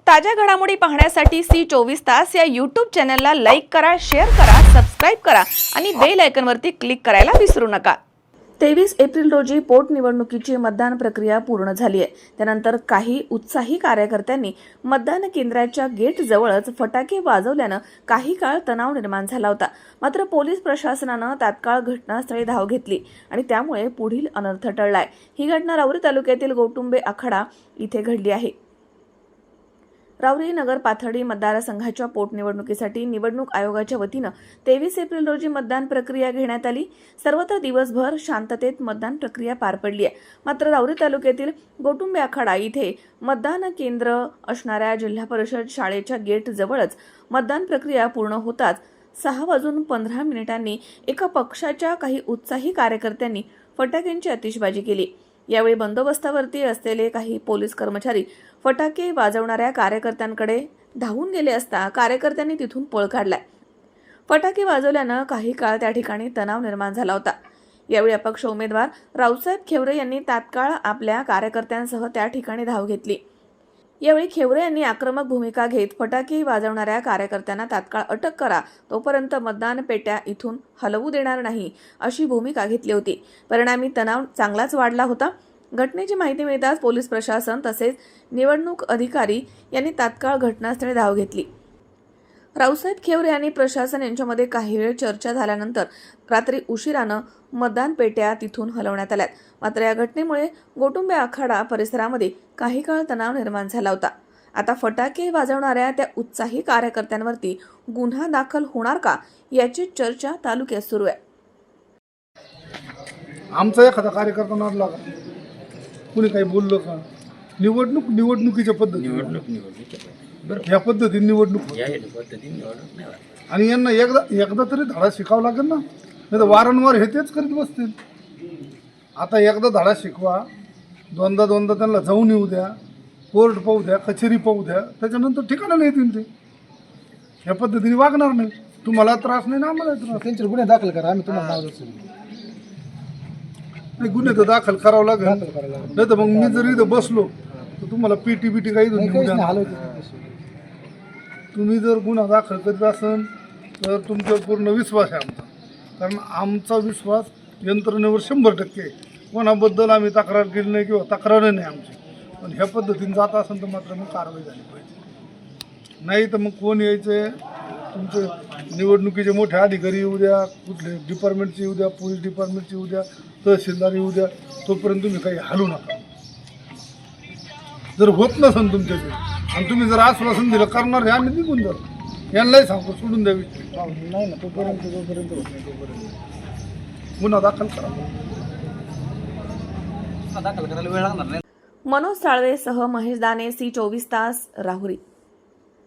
ताज्या घडामोडी पाहण्यासाठी सी 24 तास या यूट्यूब चॅनलला लाईक करा, शेअर करा, सबस्क्राईब करा आणि बेल आयकॉनवरती क्लिक करायला विसरू नका। 23 एप्रिल रोजी पोटनिवडणुकीची मतदान प्रक्रिया पूर्ण झाली आहे। त्यानंतर काही उत्साही कार्यकर्त्यांनी मतदान केंद्राच्या गेट जवळच फटाके वाजवल्याने काही काळ तणाव निर्माण झाला होता। मात्र पोलीस प्रशासनाने तात्काळ घटनास्थळी धाव घेतली आणि त्यामुळे पुढील अनर्थ टळलाय। ही घटना राऊरी तालुक्यातील गोटुंबे आखाडा इथे घडली आहे। राऊरी नगर पाथर्डी मतदारसंघाच्या पोटनिवडणुकीसाठी निवडणूक आयोगाच्या वतीने 23 एप्रिल रोजी मतदान प्रक्रिया घेण्यात आली। सर्वत्र दिवसभर शांततेत मतदान प्रक्रिया पार पडली आहे। मात्र राऊरी तालुक्यातील गोटुंबे आखाडा इथे मतदान केंद्र असणाऱ्या जिल्हा परिषद शाळेच्या गेट जवळच मतदान प्रक्रिया पूर्ण होताच 6:15 एका पक्षाच्या काही उत्साही कार्यकर्त्यांनी फटाक्यांची आतिषबाजी केली। यावेळी बंदोबस्तावरती असलेले काही पोलीस कर्मचारी फटाके वाजवणाऱ्या कार्यकर्त्यांकडे धावून गेले असता कार्यकर्त्यांनी तिथून पळ काढलाय। फटाके वाजवल्यानं काही काळ त्या ठिकाणी तणाव निर्माण झाला होता। यावेळी अपक्ष उमेदवार रावसाहेब खेवरे यांनी तात्काळ आपल्या कार्यकर्त्यांसह त्या ठिकाणी धाव घेतली। यावेळी खेवरे यांनी आक्रमक भूमिका घेत फटाके वाजवणाऱ्या कार्यकर्त्यांना तात्काळ अटक करा, तोपर्यंत मतदान पेट्या इथून हलवू देणार नाही अशी भूमिका घेतली होती। परिणामी तणाव चांगलाच वाढला होता। घटनेची माहिती मिळताच पोलीस प्रशासन तसेच निवडणूक अधिकारी यांनी तात्काळ घटनास्थळी धाव घेतली। रावसाहेब खेवरे आणि प्रशासन यांच्यामध्ये काही वेळ चर्चा झाल्यानंतर रात्री उशिरानं मतदान पेट्या तिथून हलवण्यात आल्या। मात्र या घटनेमुळे गोटुंबे आखाडा परिसरामध्ये काही काळ तणाव निर्माण झाला होता। आता फटाके वाजवणाऱ्या त्या उत्साही कार्यकर्त्यांवरती गुन्हा दाखल होणार का याची चर्चा तालुक्यात सुरू आहे। आमचा एखादा कार्यकर्ता नादला का, कुणी काही बोललं का? निवडणुकीच्या पद्धती या पद्धतीने निवडणूक आणि यांना एकदा तरी धडा शिकावा लागेल ना, नाही तर वारंवार हे तेच करीत बसतील। आता एकदा धडा शिकवा, दोनदा त्यांना जाऊन येऊ द्या, कोर्ट पाहू द्या, कचेरी पाहू द्या, त्याच्यानंतर ठिकाणाला येतील ते। या पद्धतीने वागणार नाही। तुम्हाला त्रास नाही ना, आम्हाला त्रास। त्यांचे गुन्हे दाखल करा, आम्ही तुम्हाला नाव देतो। नाही, गुन्हे तर दाखल करावं लागेल, नाही तर मग मी जर इथं बसलो तर तुम्हाला पीटी काही तुम्ही जर गुन्हा दाखल करीत असाल तर तुमच्यावर पूर्ण विश्वास आहे आमचा, कारण आमचा विश्वास यंत्रणेवर 100% आहे। कोणाबद्दल आम्ही तक्रार केली नाही किंवा तक्रार नाही आमची, पण ह्या पद्धतीने जात असेल तर मात्र मग कारवाई झाली पाहिजे। नाही तर मग कोण यायचे, तुमचे निवडणुकीचे मोठे अधिकारी येऊ द्या, कुठले डिपार्टमेंटचे येऊ द्या, पोलीस डिपार्टमेंटचे येऊ द्या, तहसीलदार येऊ द्या, तोपर्यंत तुम्ही काही हलू नका। जर होत नसेल तुमच्याकडे आणि तुम्ही जर आश्वासन दिलं करणार हे, आम्ही निघून जातो। यांनाही सांगतो सोडून द्यावी, नाही ना, तोपर्यंत होत नाही, गुन्हा दाखल करा। दाखल करायला वेळ लागणार नाही। मनोज साळवेसह महेश दाने, सी 24 तास, राहुरी।